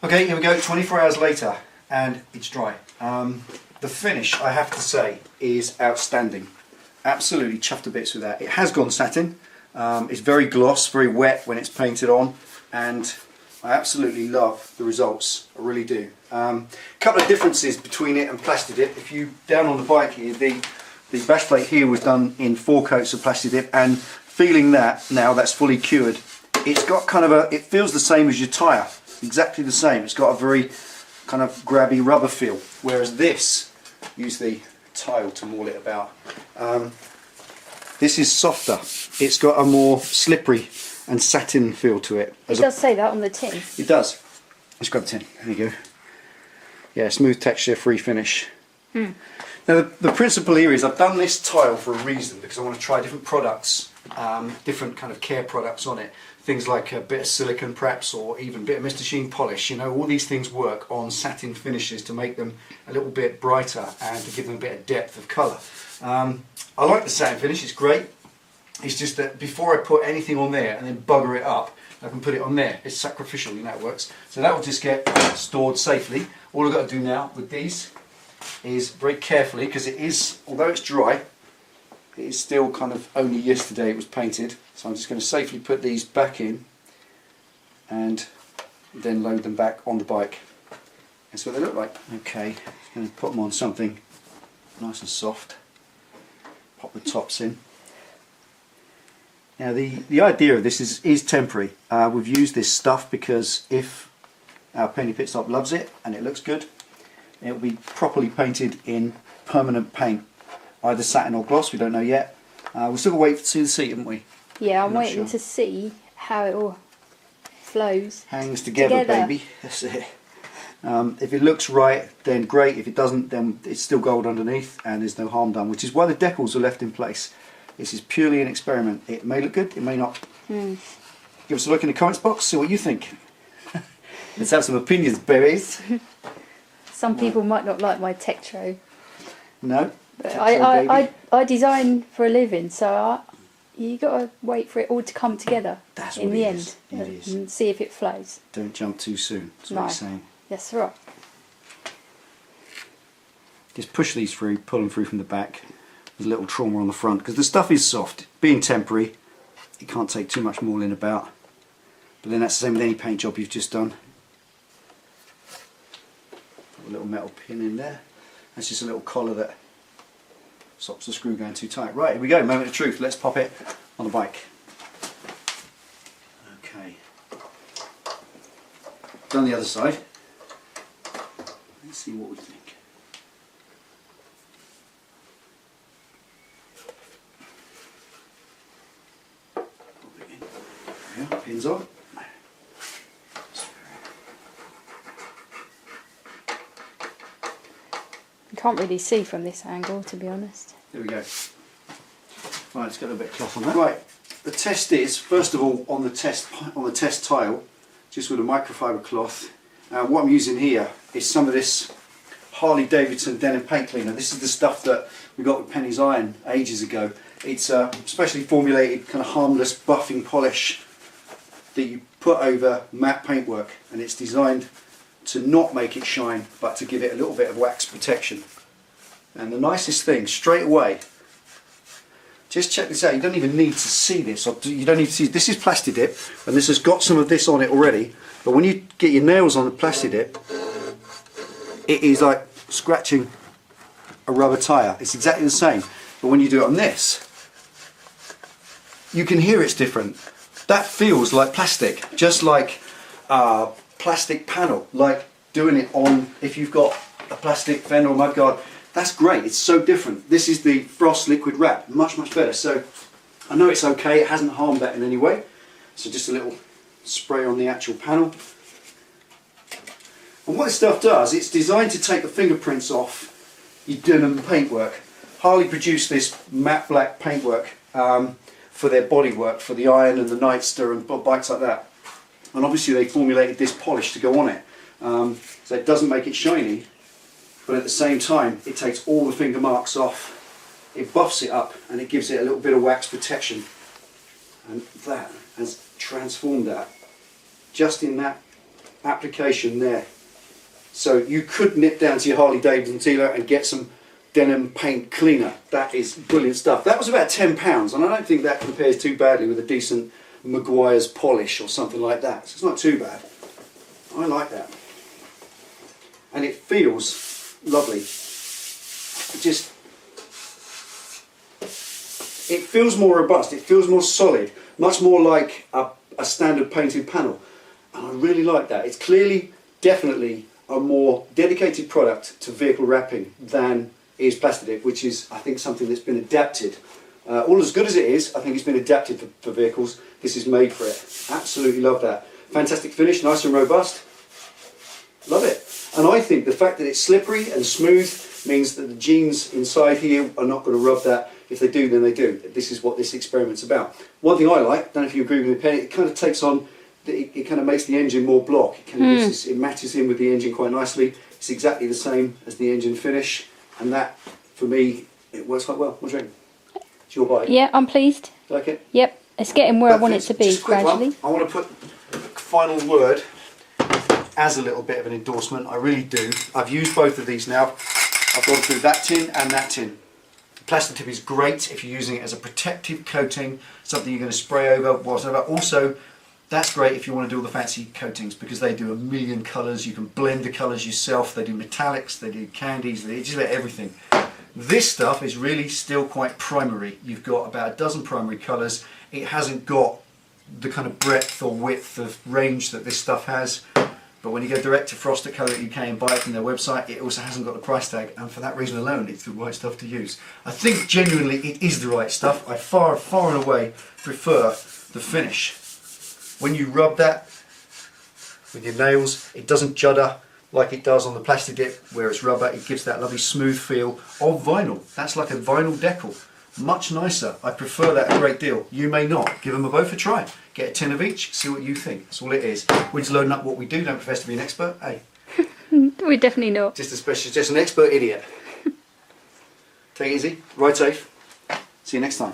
Okay, here we go, 24 hours later, and it's dry. The finish, I have to say, is outstanding. Absolutely chuffed to bits with that. It has gone satin. It's very gloss, very wet when it's painted on, and I absolutely love the results. I really do. Couple of differences between it and Plasti Dip. If you down on the bike here, the bash plate here was done in 4 coats of Plasti Dip, and feeling that now that's fully cured, it's got kind of a, it feels the same as your tyre, exactly the same. It's got a very kind of grabby rubber feel, whereas this, use the tile to maul it about, this is softer. It's got a more slippery and satin feel to it. It does say that on the tin. It does. Let's grab the tin. There you go. Yeah, smooth texture, free finish. Now the principle here is I've done this tile for a reason, because I want to try different products, different kind of care products on it. Things like a bit of silicone perhaps, or even a bit of Mr. Sheen polish. You know, all these things work on satin finishes to make them a little bit brighter and to give them a bit of depth of colour. I like the satin finish, it's great. It's just that before I put anything on there and then bugger it up, I can put it on there. It's sacrificial, you know it works. So that will just get stored safely. All I've got to do now with these is very carefully, because it is, although it's dry, it is still kind of only yesterday it was painted. So I'm just going to safely put these back in and then load them back on the bike. That's what they look like. Okay, just going to put them on something nice and soft. Pop the tops in. Now the idea of this is temporary. We've used this stuff because if our Penny Pit Stop loves it and it looks good, it will be properly painted in permanent paint, either satin or gloss, we don't know yet. We'll still wait to see the seat, haven't we? Yeah, I'm waiting to see how it all flows. Hangs together, baby. That's it. If it looks right, then great. If it doesn't, then it's still gold underneath and there's no harm done, which is why the decals are left in place. This is purely an experiment. It may look good, it may not. Give us a look in the comments box, see what you think. Let's have some opinions, berries. Some people might not like my Tektro. No. But I design for a living, so you got to wait for it all to come together. That's in what the it end, is. It is. And see if it flows. Don't jump too soon. That's what he's saying. That's right. Just push these through, pull them through from the back. There's a little trauma on the front because the stuff is soft. Being temporary, it can't take too much mauling about. But then that's the same with any paint job you've just done. Put a little metal pin in there. That's just a little collar that stops the screw going too tight. Right, here we go, moment of truth. Let's pop it on the bike. Okay. Done the other side. Let's see what we think. Pop it in. There we are, pins on. You can't really see from this angle, to be honest. There we go. Right, let's get a bit of cloth on that. Right, the test is, first of all, on the test tile, just with a microfiber cloth. What I'm using here is some of this Harley Davidson denim paint cleaner. This is the stuff that we got with Penny's Iron ages ago. It's a specially formulated kind of harmless buffing polish that you put over matte paintwork, and it's designed to not make it shine, but to give it a little bit of wax protection. And the nicest thing, straight away, just check this out. You don't even need to see this. You don't need to see. This is Plasti Dip, and this has got some of this on it already. But when you get your nails on the Plasti Dip, it is like scratching a rubber tyre. It's exactly the same. But when you do it on this, you can hear it's different. That feels like plastic, just like plastic panel, like doing it on, if you've got a plastic fender or mudguard. That's great, it's so different. This is the Frost liquid wrap, much better. So I know it's okay, it hasn't harmed that in any way. So just a little spray on the actual panel. And what this stuff does, it's designed to take the fingerprints off your denim paintwork. Harley produced this matte black paintwork for their bodywork, for the Iron and the Nightster and bikes like that. And obviously they formulated this polish to go on it. So it doesn't make it shiny, but at the same time it takes all the finger marks off, it buffs it up, and it gives it a little bit of wax protection. And that has transformed that, just in that application there. So you could nip down to your Harley Davidson dealer and get some denim paint cleaner. That is brilliant stuff. That was about £10, and I don't think that compares too badly with a decent Maguire's polish or something like that. So it's not too bad. I like that. And it feels lovely. It feels more robust, it feels more solid, much more like a standard painted panel. And I really like that. It's clearly, definitely a more dedicated product to vehicle wrapping than is Plasti Dip, which is, I think, something that's been adapted. All as good as it is, I think it's been adapted for vehicles. This is made for it. Absolutely love that. Fantastic finish, nice and robust. Love it. And I think the fact that it's slippery and smooth means that the jeans inside here are not going to rub that. If they do, then they do. This is what this experiment's about. One thing I like, don't know if you agree with me, Penny, it kind of takes on, it kind of makes the engine more block. It kind of gives this, it matches in with the engine quite nicely. It's exactly the same as the engine finish, and that, for me, it works quite well. What do you reckon? It's your bike. Yeah, I'm pleased. Like it? Yep, it's getting where I want it to be Just a quick gradually. one. I want to put a final word as a little bit of an endorsement. I really do. I've used both of these now. I've gone through that tin and that tin. Plasti Dip is great if you're using it as a protective coating, something you're going to spray over, whatever. Also, that's great if you want to do all the fancy coatings, because they do a million colours. You can blend the colours yourself. They do metallics, they do candies, they do just about everything. This stuff is really still quite primary. You've got about a dozen primary colours. It hasn't got the kind of breadth or width of range that this stuff has. But when you go direct to Frost at Colour.uk and buy it from their website, it also hasn't got the price tag, and for that reason alone, it's the right stuff to use. I think genuinely it is the right stuff. I far and away prefer the finish. When you rub that with your nails, it doesn't judder like it does on the Plasti Dip, where it's rubber. It gives that lovely smooth feel of vinyl. That's like a vinyl decal. Much nicer. I prefer that a great deal. You may not. Give them a both a try. Get a tin of each, see what you think. That's all it is. We're just loading up what we do, don't profess to be an expert. Hey. We're definitely not. Just an expert idiot. Take it easy, ride safe. See you next time.